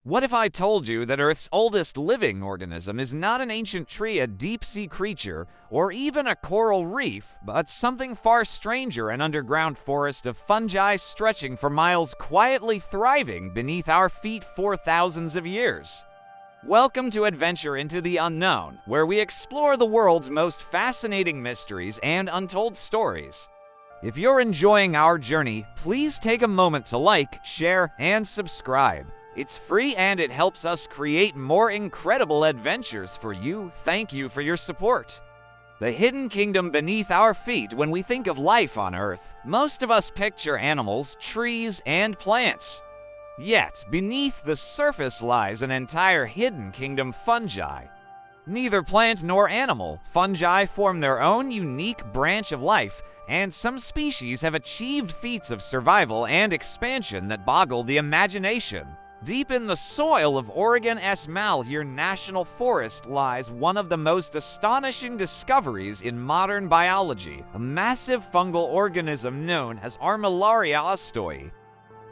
What if I told you that Earth's oldest living organism is not an ancient tree, a deep-sea creature, or even a coral reef, but something far stranger, an underground forest of fungi stretching for miles, quietly thriving beneath our feet for thousands of years? Welcome to Adventure into the Unknown, where we explore the world's most fascinating mysteries and untold stories. If you're enjoying our journey, please take a moment to like, share, and subscribe. It's free and it helps us create more incredible adventures for you. Thank you for your support. The hidden kingdom beneath our feet. When we think of life on Earth, most of us picture animals, trees, and plants. Yet, beneath the surface lies an entire hidden kingdom: fungi. Neither plant nor animal, fungi form their own unique branch of life, and some species have achieved feats of survival and expansion that boggle the imagination. Deep in the soil of Oregon's Malheur National Forest lies one of the most astonishing discoveries in modern biology, a massive fungal organism known as Armillaria ostoi.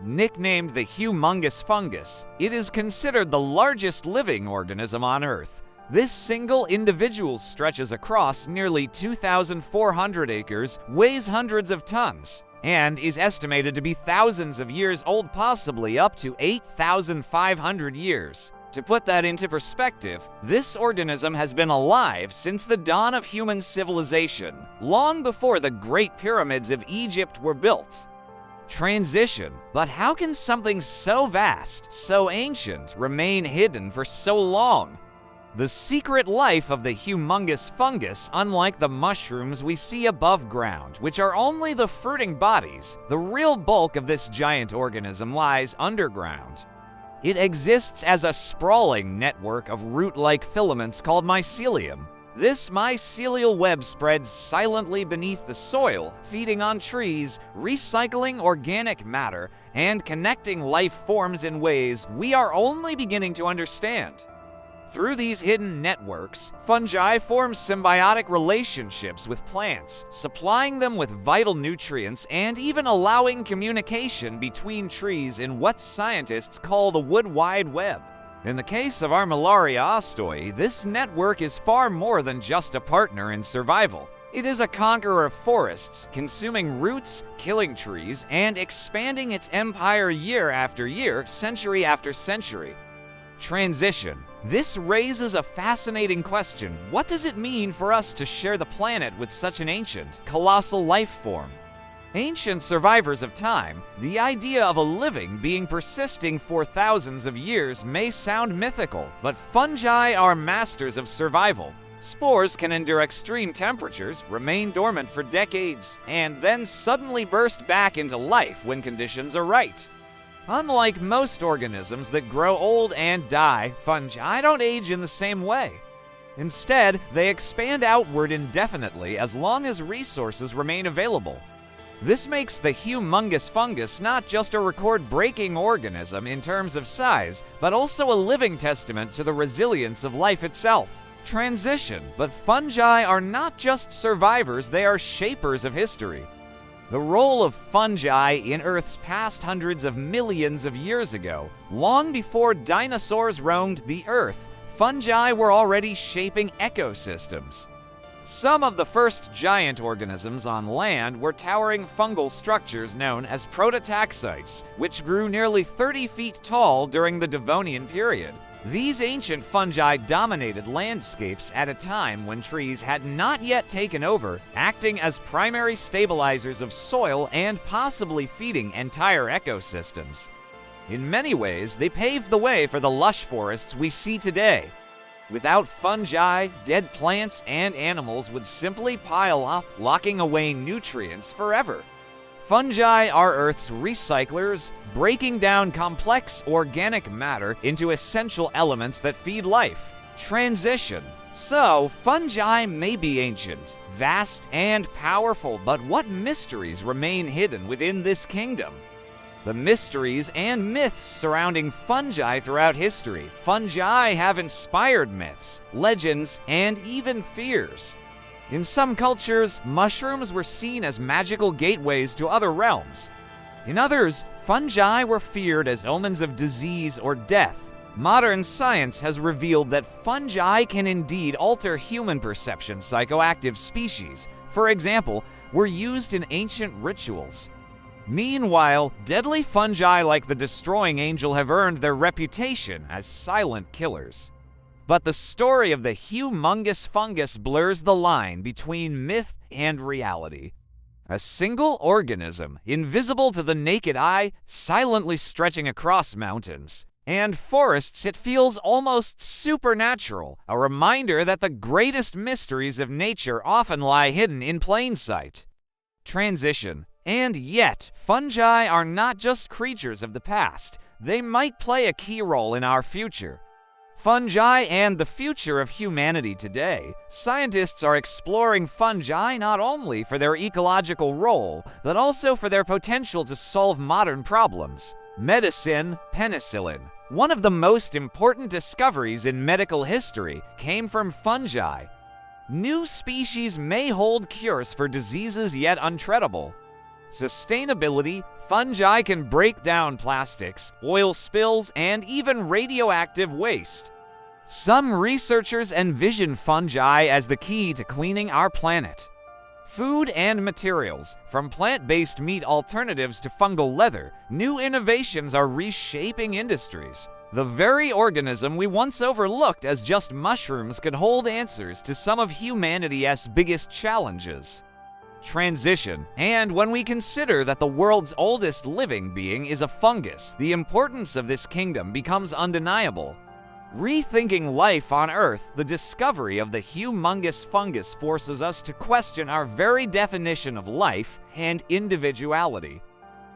Nicknamed the Humongous Fungus, it is considered the largest living organism on Earth. This single individual stretches across nearly 2,400 acres, weighs hundreds of tons, and is estimated to be thousands of years old, possibly up to 8,500 years. To put that into perspective, this organism has been alive since the dawn of human civilization, long before the Great Pyramids of Egypt were built. Transition. But how can something so vast, so ancient, remain hidden for so long? The secret life of the humongous fungus, unlike the mushrooms we see above ground, which are only the fruiting bodies, the real bulk of this giant organism lies underground. It exists as a sprawling network of root-like filaments called mycelium. This mycelial web spreads silently beneath the soil, feeding on trees, recycling organic matter, and connecting life forms in ways we are only beginning to understand. Through these hidden networks, fungi form symbiotic relationships with plants, supplying them with vital nutrients and even allowing communication between trees in what scientists call the Wood Wide Web. In the case of Armillaria ostoi, this network is far more than just a partner in survival. It is a conqueror of forests, consuming roots, killing trees, and expanding its empire year after year, century after century. Transition. This raises a fascinating question. What does it mean for us to share the planet with such an ancient, colossal life form? Ancient survivors of time, the idea of a living being persisting for thousands of years may sound mythical, but fungi are masters of survival. Spores can endure extreme temperatures, remain dormant for decades, and then suddenly burst back into life when conditions are right. Unlike most organisms that grow old and die, fungi don't age in the same way. Instead, they expand outward indefinitely as long as resources remain available. This makes the humongous fungus not just a record-breaking organism in terms of size, but also a living testament to the resilience of life itself. Transition. But fungi are not just survivors, they are shapers of history. The role of fungi in Earth's past hundreds of millions of years ago, long before dinosaurs roamed the Earth, fungi were already shaping ecosystems. Some of the first giant organisms on land were towering fungal structures known as prototaxites, which grew nearly 30 feet tall during the Devonian period. These ancient fungi dominated landscapes at a time when trees had not yet taken over, acting as primary stabilizers of soil and possibly feeding entire ecosystems. In many ways, they paved the way for the lush forests we see today. Without fungi, dead plants and animals would simply pile up, locking away nutrients forever. Fungi are Earth's recyclers, breaking down complex organic matter into essential elements that feed life. Transition. So, fungi may be ancient, vast, and powerful, but what mysteries remain hidden within this kingdom? The mysteries and myths surrounding fungi throughout history. Fungi have inspired myths, legends, and even fears. In some cultures, mushrooms were seen as magical gateways to other realms. In others, fungi were feared as omens of disease or death. Modern science has revealed that fungi can indeed alter human perception. Psychoactive species, for example, were used in ancient rituals. Meanwhile, deadly fungi like the destroying angel have earned their reputation as silent killers. But the story of the humongous fungus blurs the line between myth and reality. A single organism, invisible to the naked eye, silently stretching across mountains and forests, it feels almost supernatural, a reminder that the greatest mysteries of nature often lie hidden in plain sight. Transition. And yet, fungi are not just creatures of the past. They might play a key role in our future. Fungi and the future of humanity today. Scientists are exploring fungi not only for their ecological role, but also for their potential to solve modern problems. Medicine, penicillin. One of the most important discoveries in medical history came from fungi. New species may hold cures for diseases yet untreatable. Sustainability. Fungi can break down plastics, oil spills, and even radioactive waste. Some researchers envision fungi as the key to cleaning our planet. Food and materials. From plant-based meat alternatives to fungal leather, new innovations are reshaping industries. The very organism we once overlooked as just mushrooms could hold answers to some of humanity's biggest challenges. Transition. And when we consider that the world's oldest living being is a fungus, the importance of this kingdom becomes undeniable. Rethinking life on Earth, the discovery of the humongous fungus forces us to question our very definition of life and individuality.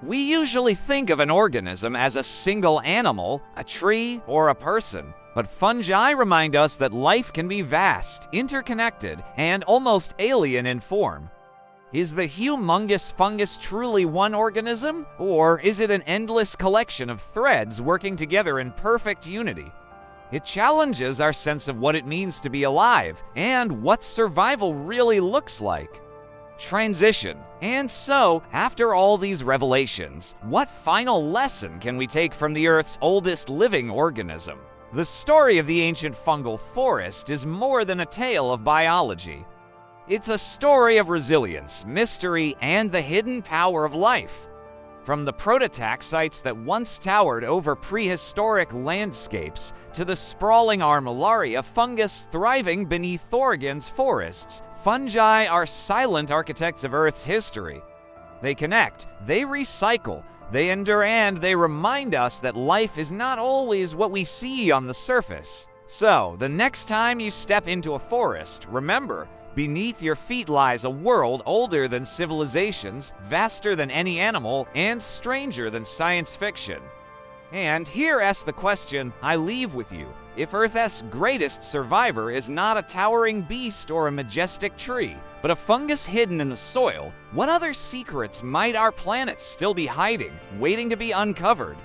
We usually think of an organism as a single animal, a tree, or a person. But fungi remind us that life can be vast, interconnected, and almost alien in form. Is the humongous fungus truly one organism, or is it an endless collection of threads working together in perfect unity? It challenges our sense of what it means to be alive and what survival really looks like. Transition. And so, after all these revelations, what final lesson can we take from the Earth's oldest living organism? The story of the ancient fungal forest is more than a tale of biology. It's a story of resilience, mystery, and the hidden power of life. From the prototaxites that once towered over prehistoric landscapes to the sprawling armillaria fungus thriving beneath Oregon's forests, fungi are silent architects of Earth's history. They connect, they recycle, they endure, and they remind us that life is not always what we see on the surface. So, the next time you step into a forest, remember, beneath your feet lies a world older than civilizations, vaster than any animal, and stranger than science fiction. And here asks the question I leave with you. If Earth's greatest survivor is not a towering beast or a majestic tree, but a fungus hidden in the soil, what other secrets might our planet still be hiding, waiting to be uncovered?